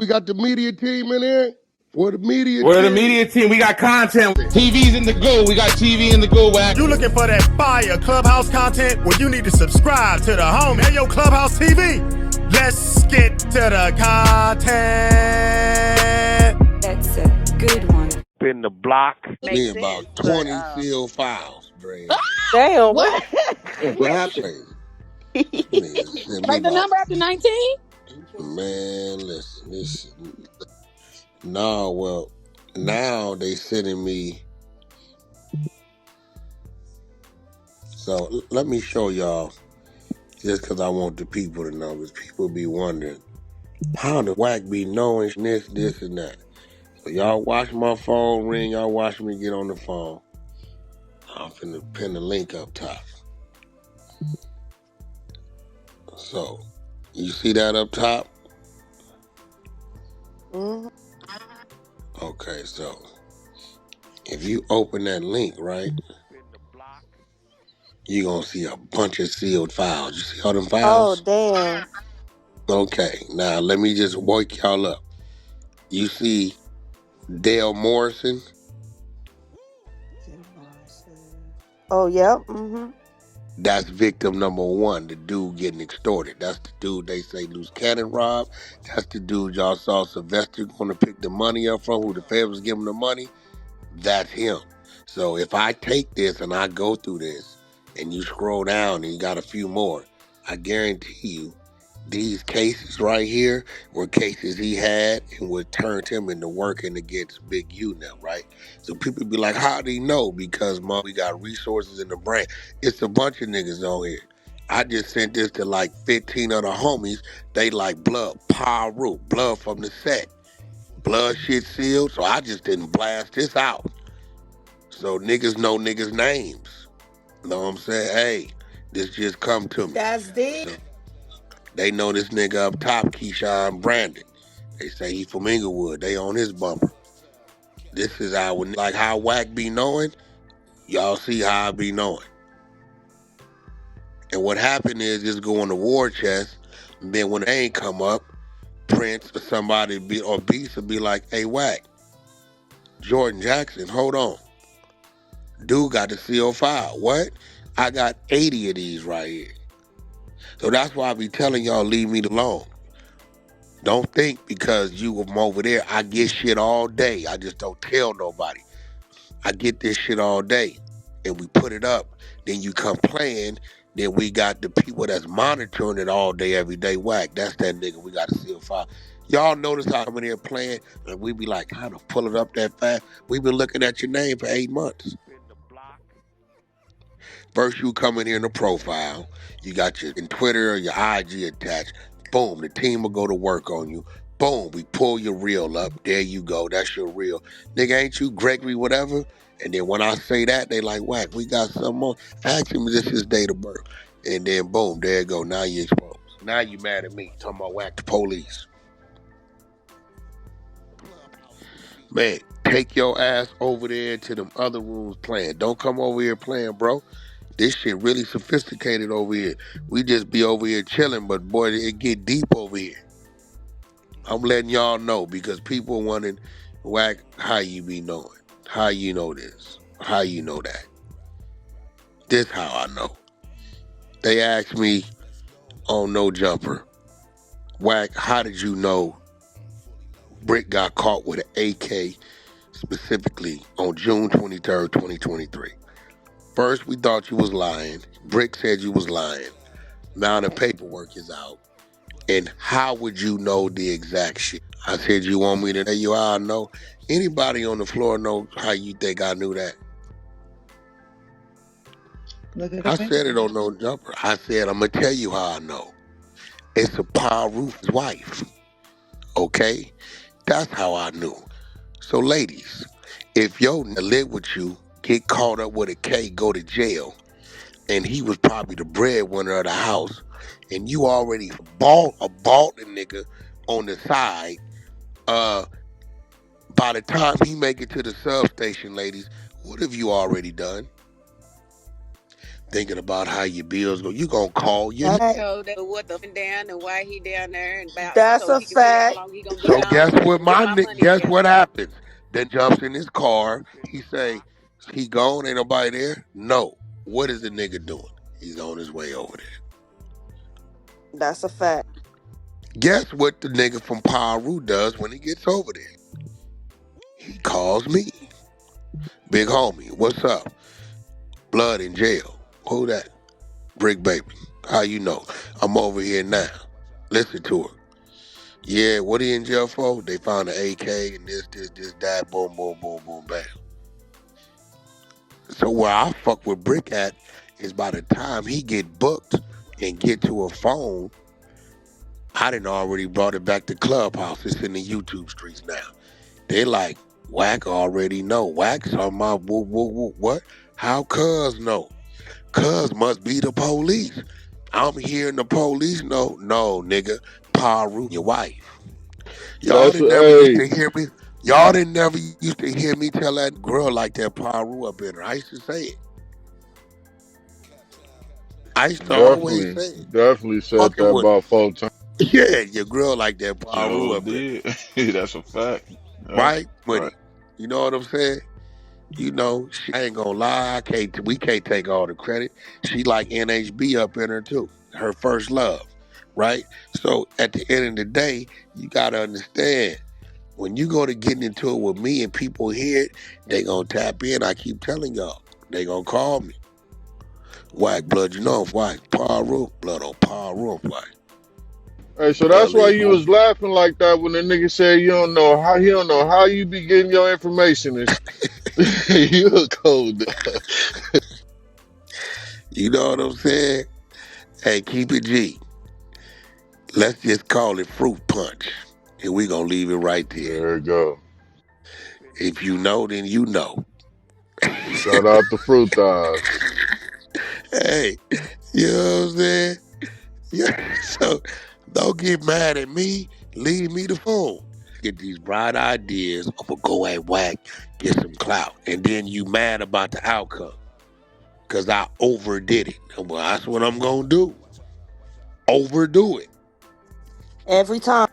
We got the media team in here. We're the media We're the team. media team. We got content. TV's in the go. We got TV in the go, Wack. You looking for that fire Clubhouse content? Well, you need to subscribe to the home. Hey, yo, Clubhouse TV. Let's get to the content. That's a good one. In the block. Me about 20 sealed files, Dre. Damn. What? What happened? Like the number after 19? Man, listen. No, well, now they sending me. So let me show y'all, just because I want the people to know, because people be wondering, how the Wack be knowing this, and that. So y'all watch my phone ring, y'all watch me get on the phone. I'm finna pin the link up top. So, you see that up top? Mm-hmm. Okay, so if you open that link, right, you're gonna see a bunch of sealed files. You see all them Oh, files? damn. Okay, now let me just wake y'all up. You see Dale Morrison? Oh, yeah. Mm-hmm. That's victim number one, the dude getting extorted. That's the dude they say loose cannon rob. That's the dude y'all saw Sylvester going to pick the money up from, who the Fed was giving the money. That's him. So if I take this and I go through this and you scroll down and you got a few more, I guarantee you these cases right here were cases he had and what turned him into working against Big U now, right? So people be like, how do you know? Because, Mom, we got resources in the brain. It's a bunch of niggas on here. I just sent this to like 15 other homies. They like blood, Paru, blood from the set. Blood shit sealed, so I just didn't blast this out. So niggas know niggas' names. Know what I'm saying? Hey, this just come to me. That's deep. So they know this nigga up top, Keyshawn Brandon. They say he from Inglewood. They on his bumper. This is how, like how Wack be knowing, y'all see how I be knowing. And what happened is just go on the war chest, and then when they ain't come up, Prince or somebody or BEATZ will be like, hey, Wack, Jordan Jackson, hold on. Dude got the CO file. What? I got 80 of these right here. So that's why I be telling y'all, leave me alone. Don't think because you from over there, I get shit all day. I just don't tell nobody. I get this shit all day. And we put it up. Then you come playing. Then we got the people that's monitoring it all day, every day. Wack, that's that nigga. We got to seal file. Y'all notice how I'm in here playing, and we be like, how to pull it up that fast? We been looking at your name for 8 months. First, you come in here in the profile. You got your in Twitter or your IG attached. Boom, the team will go to work on you. Boom, we pull your reel up. There you go. That's your reel. Nigga, ain't you Gregory, whatever? And then when I say that, they like, Wack, we got something more. Ask him, this his date of birth. And then boom, there you go. Now you exposed. Now you mad at me. Talking about Wack the police. Man, take your ass over there to them other rooms playing. Don't come over here playing, bro. This shit really sophisticated over here. We just be over here chilling, but boy, it get deep over here. I'm letting y'all know because people wanting, Wack, how you be knowing? How you know this? How you know that? This how I know. They asked me on No Jumper, Wack, how did you know Bricc got caught with an AK specifically on June 23rd, 2023? First, we thought you was lying. Bricc said you was lying. Now the paperwork is out. And how would you know the exact shit? I said, you want me to tell you how I know? Anybody on the floor know how you think I knew that? I said it on No Jumper. I said, I'm going to tell you how I know. It's a Paru's wife. Okay? That's how I knew. So ladies, if yo live with you, get caught up with a K, go to jail, and he was probably the breadwinner of the house, and you already bought a nigga on the side, by the time he make it to the substation, ladies, what have you already done? thinking about how your bills go. You gonna call your nigga. Fact. Told that what the down and why he down there and about That's so a he can tell you how fact. long he gonna be So guess gone and what get my money guess together. what happens? Then jumps in his car. He say, he gone, ain't nobody there? No. What is the nigga doing? He's on his way over there. That's a fact. Guess what the nigga from Paru does when he gets over there? He calls me. Big homie, what's up? Blood in jail. Who that? Bricc baby. How you know? I'm over here now. Listen to her. Yeah, what he in jail for? They found an AK and this, that, boom, boom, boom, boom, bam. So where I fuck with Bricc at is by the time he get booked and get to a phone, I done already brought it back to Clubhouse. It's in the YouTube streets now. They like, Wack already know. Wack's on my what? How cuz know? Cuz must be the police. I'm hearing the police know. No, nigga. Paru, your wife. Y'all That's didn't never used hey, to hear me. Y'all didn't never used to hear me tell that girl like that Paru up in her. I used to say it. I used to always definitely, say it. definitely said that Fucking with, about 4 times. yeah, your girl like that Paru Sure up in did. That's a fact. her. Yep. Right? Right. Money. You know what I'm saying? You know, I ain't gonna lie, we can't take all the credit. She like NHB up in her too. Her first love. Right? So at the end of the day, you gotta understand, when you go to getting into it with me and people hear it, they gonna tap in. I keep telling y'all. They gonna call me. Wack blood, you know I'm Wack. Paru, blood on Paru, I'm Wack. Hey, so that's Hell why is you was laughing like that when the nigga said you don't know how he don't know how you be getting your information and you a cold. you know what I'm saying? Hey, keep it G. Let's just call it fruit punch. And we gonna leave it right there. There you go. If you know, then you know. Shout out to Fruit Thighs. Hey, you know what I'm saying? Yeah. So don't get mad at me. Leave me the phone. Get these bright ideas. I'm gonna go at Wack, get some clout. And then you mad about the outcome. Cause I overdid it. Well, that's what I'm gonna do. Overdo it. Every time.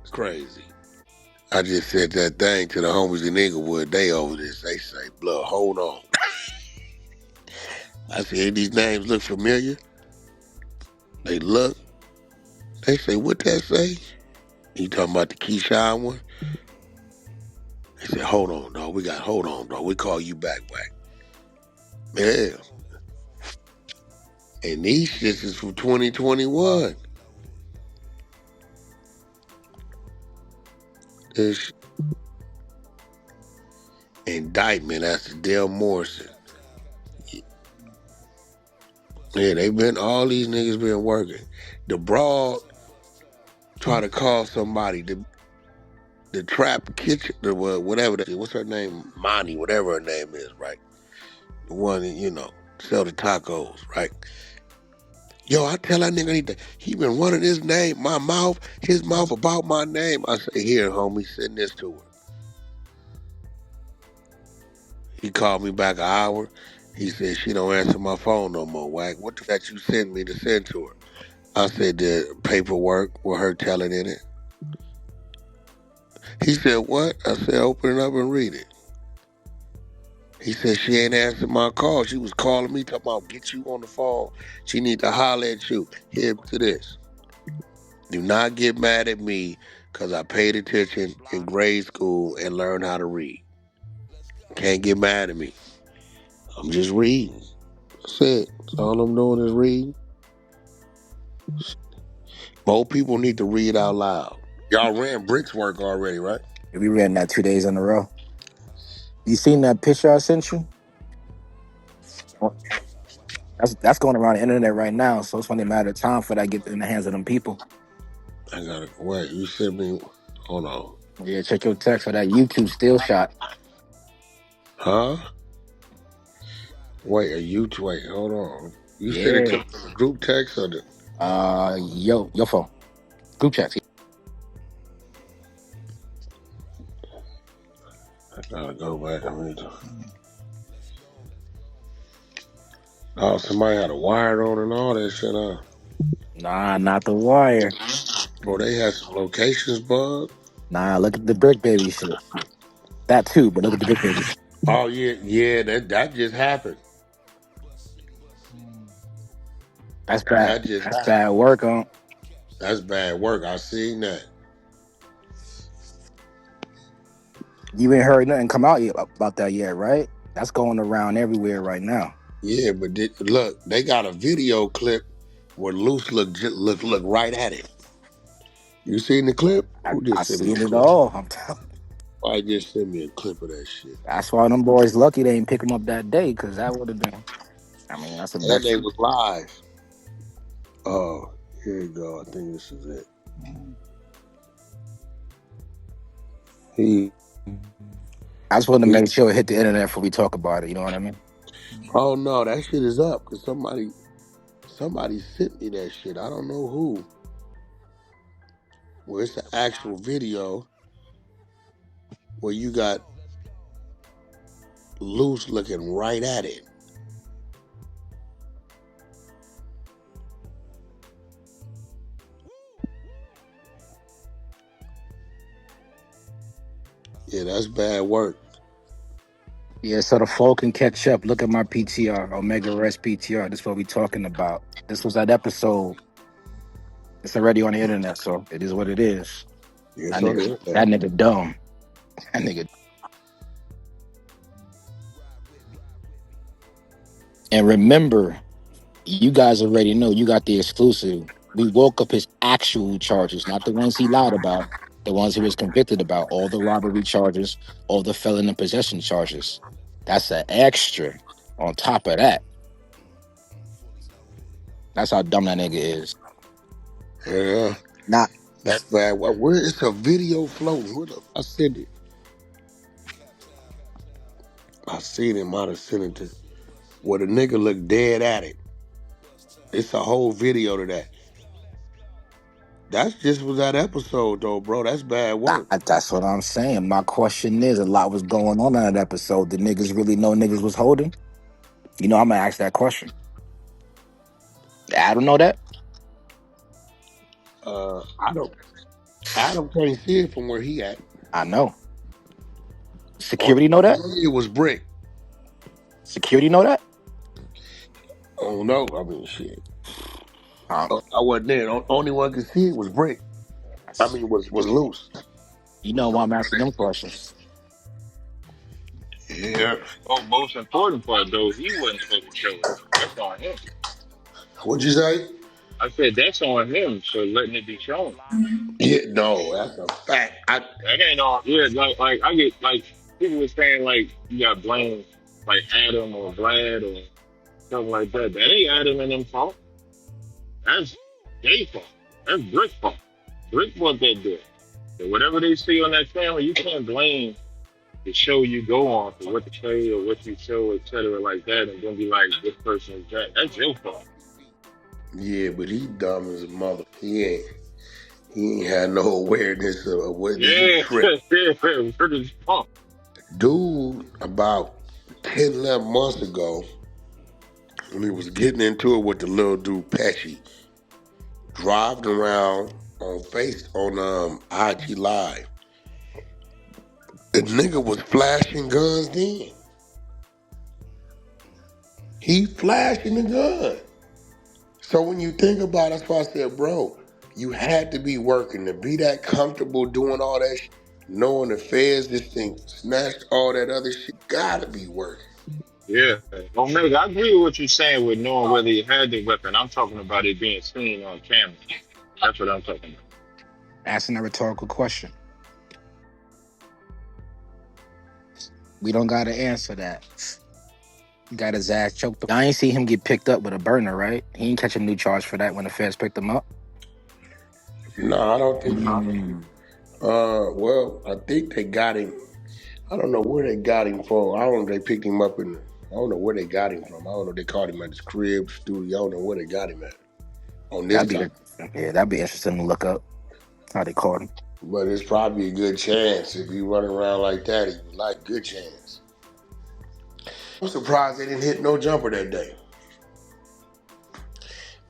It's crazy. I just said that thing to the homies in Inglewood. They over this. They say, blood, hold on. I said, these names look familiar. They look. They say, what that say? You talking about the Keyshawn one? They said, hold on, dog. Hold on, dog. We call you back. Yeah. And these shits is from 2021. This indictment after Dale Morrison. Yeah, all these niggas been working. The broad try to call somebody, the trap kitchen, whatever that is. What's her name? Monty, whatever her name is, right? The one that, sell the tacos, right? Yo, I tell that nigga, he been running his mouth about my name. I say, here, homie, send this to her. He called me back an hour. He said, she don't answer my phone no more, Wack. What the that you sent me to send to her? I said, the paperwork with her telling in it. He said, what? I said, open it up and read it. He said, she ain't answered my call. She was calling me, talking about get you on the phone. She need to holler at you. Here to this. Do not get mad at me because I paid attention in grade school and learned how to read. Can't get mad at me. I'm just reading. That's it. That's all I'm doing is reading. More people need to read out loud. Y'all ran Brick's work already, right? We ran that 2 days in a row. You seen that picture I sent you? That's going around the internet right now, so it's only a matter of time for that get in the hands of them people. I gotta wait. You sent me. Hold on. Yeah, check your text for that YouTube still shot. Huh? Wait, wait, hold on. You sent it Yeah. to the group text or the? Your phone. Group chats. I gotta go back and read. Oh, somebody had a wire on and all that shit, huh? Nah, not the wire. Bro, they had some locations bug. Nah, look at the Brick Baby shit. That too, but look at the Brick Baby. Oh yeah, yeah, that just happened. That's bad. That just That's happened. bad work on. That's bad work. I seen that. You ain't heard nothing come out yet about that yet, right? That's going around everywhere right now. Yeah, but look, they got a video clip where Loose look right at it. You seen the clip? Who I just sent me a seen it clip? all. I'm telling. I just sent me a clip of that shit. That's why them boys lucky they ain't pick him up that day, because that would have been. I mean, that's the And best. they was live. Oh, here you go. I think this is it. He, I just wanted to he make sure it hit the internet before we talk about it. You know what I mean? oh no, that shit is up because somebody sent me that shit. I don't know who. Well, it's an actual video where you got Loose looking right at it. Yeah, that's bad work. Yeah, so the folk can catch up. Look at my PTR, Omega Rest PTR. This is what we talking about. This was that episode. It's already on the internet, so it is what it is. Yes, That on the nigga, internet. that nigga dumb. That nigga. And remember, you guys already know you got the exclusive. We woke up his actual charges, not the ones he lied about, the ones he was convicted about, all the robbery charges, all the felon in possession charges. That's an extra on top of that. That's how dumb that nigga is. Yeah, Not that's bad. Where is a video floating? I sent it. I seen it. Might have sent it to where the nigga look dead at it. It's a whole video to that. That's just was that episode though, bro. That's bad work. that's what I'm saying. My question is, a lot was going on in that episode. Did niggas really know niggas was holding? You know, I'm gonna ask that question. Adam know that? I don't. Adam can't see it from where he at. I know. Only Security know one can that? see it was Bricc. Security know that? Oh no, I mean shit. Um, I wasn't there. Only one can see it was Bricc. I mean was Loose. you know why I'm asking them questions. Yeah. Oh, most important part though, he wasn't supposed to show it. That's on him. What'd you say? I said that's on him for letting it be shown. Yeah, no, that's a fact. That ain't all. Yeah, like I get like people were saying like you got blame like Adam or Vlad or something like that. That ain't Adam and them fault. That's their fault. That's Brick's fault. Brick brought that there. So whatever they see on that camera, you can't blame the show you go on for what to say or what you show, etc. like that, and then be like, this person is that. That's your fault. Yeah, but he dumb as a mother. He ain't had no awareness of whether he Yeah, tripped. yeah, Brick is punk. Dude, about 10, 11 months ago, when he was getting into it with the little dude Pesci, driving around on IG Live. The nigga was flashing guns then. He flashing the gun. So when you think about it, that's why I said, bro, you had to be working to be that comfortable doing all that shit, knowing the feds, this thing snatched all that other shit. Gotta be working. Yeah. Omega, I agree with what you're saying with knowing whether he had the weapon. I'm talking about it being seen on camera. That's what I'm talking about. Asking a rhetorical question. We don't gotta answer that. He got his ass choked up. I ain't see him get picked up with a burner, right? He ain't catch a new charge for that when the feds picked him up. No, I don't think he. Mm. Well, I think they got him. I don't know where they got him from. I don't know. They picked him up I don't know where they got him from. I don't know. They caught him at his crib, studio. I don't know where they got him at on this That'd be time. that'd be interesting to look up how they caught him. But it's probably a good chance if he running around like that. He was like good chance. I'm surprised they didn't hit no jumper that day.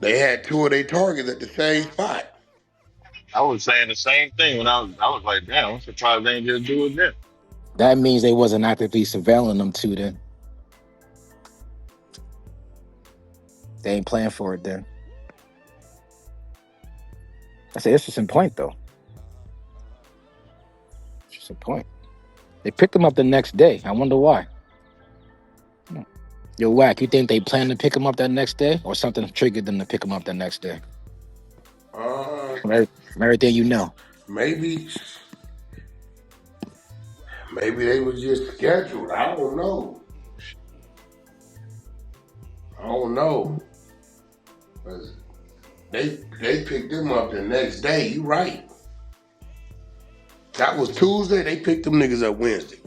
They had two of their targets at the same spot. I was saying the same thing when I was like, damn, I'm surprised they didn't just do it then. That means they wasn't actively surveilling them two. Then they ain't playing for it. Then that's an interesting point, though. Interesting point. They picked him up the next day. I wonder why. Yo, Wack, you think they plan to pick him up that next day, or something triggered them to pick him up that next day? Uh, From everything you know. maybe they was just scheduled. I don't know. I don't know. 'Cause they picked him up the next day. You right. That was Tuesday. They picked them niggas up Wednesday.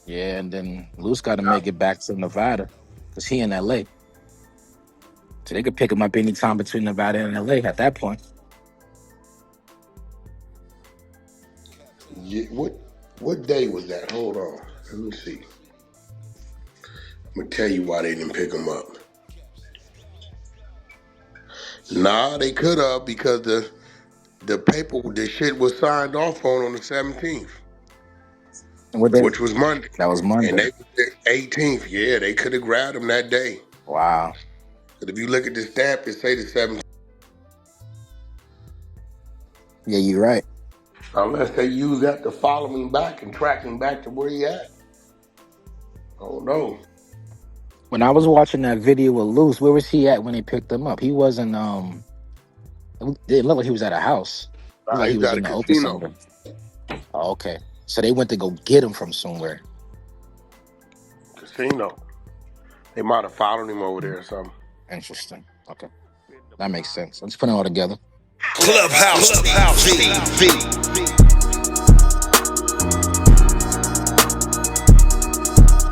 Yeah, and then Luce got to make it back to Nevada because he in LA. So they could pick him up anytime between Nevada and LA at that point. Yeah, what day was that? Hold on. Let me see. I'm gonna tell you why they didn't pick him up. Nah, they could have because the shit was signed off on the 17th, And what day? which was Monday, That was and Monday. they was the 18th. Yeah, they could have grabbed him that day. Wow. But if you look at the stamp, it say the 17th. Yeah, you're right. Unless they use that to follow him back and track him back to where he at. Oh no. When I was watching that video with Luce, where was he at when they picked him up? He wasn't. It didn't look like he was at a house. It looked Nah, like he he was was at a in the open casino. somewhere. Oh, okay. So they went to go get him from somewhere. Casino. They might have followed him over there or something. Interesting. Okay, that makes sense. Let's put it all together. Clubhouse TV.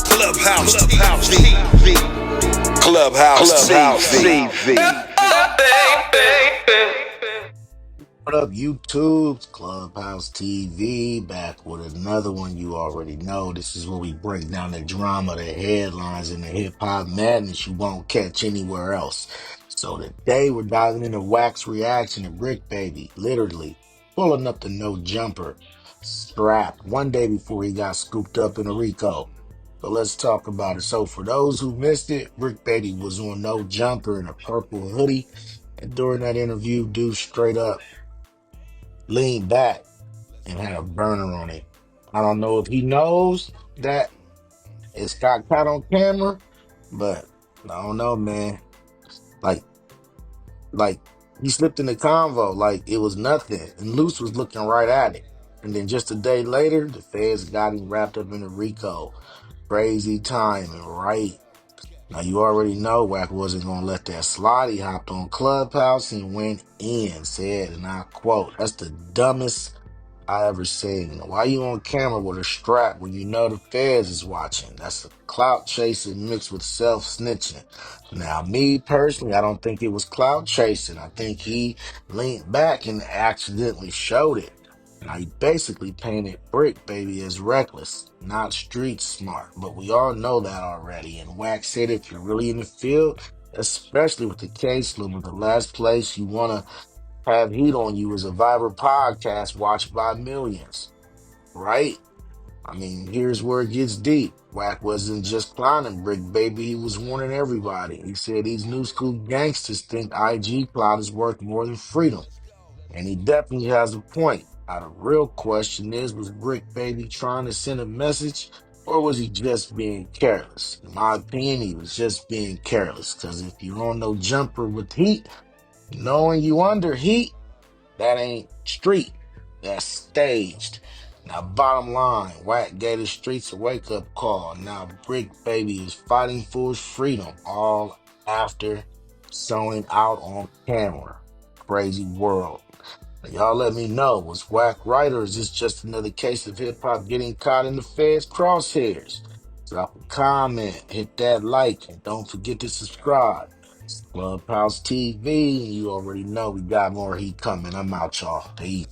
Clubhouse TV. Clubhouse TV. What up, YouTube? Clubhouse TV, back with another one. You already know this is where we break down the drama, the headlines, and the hip hop madness you won't catch anywhere else. So today we're diving into Wack's reaction to Bricc Baby, literally pulling up the no jumper strap one day before he got scooped up in a Rico. So let's talk about it. So for those who missed it, Bricc Baby was on no jumper in a purple hoodie, and during that interview, dude straight up leaned back and had a burner on it. I don't know if he knows that it's got caught on camera, but I don't know, man. Like, like he slipped in the convo like it was nothing, and Luce was looking right at it. And then just a day later, the feds got him wrapped up in a Rico. Crazy timing, right? Now you already know Wack wasn't gonna let that slide. He hopped on Clubhouse and went in, said, and I quote, "That's the dumbest I ever seen. Why you on camera with a strap when you know the feds is watching? That's a clout chasing mixed with self snitching." Now, me personally, I don't think it was clout chasing. I think he leaned back and accidentally showed it. Now, he basically painted Bricc Baby as reckless, not street smart. But we all know that already. And Wack said if you're really in the field, especially with the case looming, the last place you want to have heat on you is a viral podcast watched by millions, right? I mean, here's where it gets deep. Wack wasn't just clowning Bricc Baby, he was warning everybody. He said these new school gangsters think IG clout is worth more than freedom. And he definitely has a point. Now, the real question is, was Bricc Baby trying to send a message, or was he just being careless? In my opinion, he was just being careless, because if you're on no jumper with heat, knowing you under heat, that ain't street. That's staged. Now, bottom line, Wack gave the streets a wake-up call. Now, Bricc Baby is fighting for his freedom, all after showing out on camera. Crazy world. Now, y'all let me know, was Wack right, or is this just another case of hip-hop getting caught in the feds' crosshairs? Drop a comment, hit that like, and don't forget to subscribe. Clubhouse TV, you already know we got more heat coming. I'm out, y'all. Peace.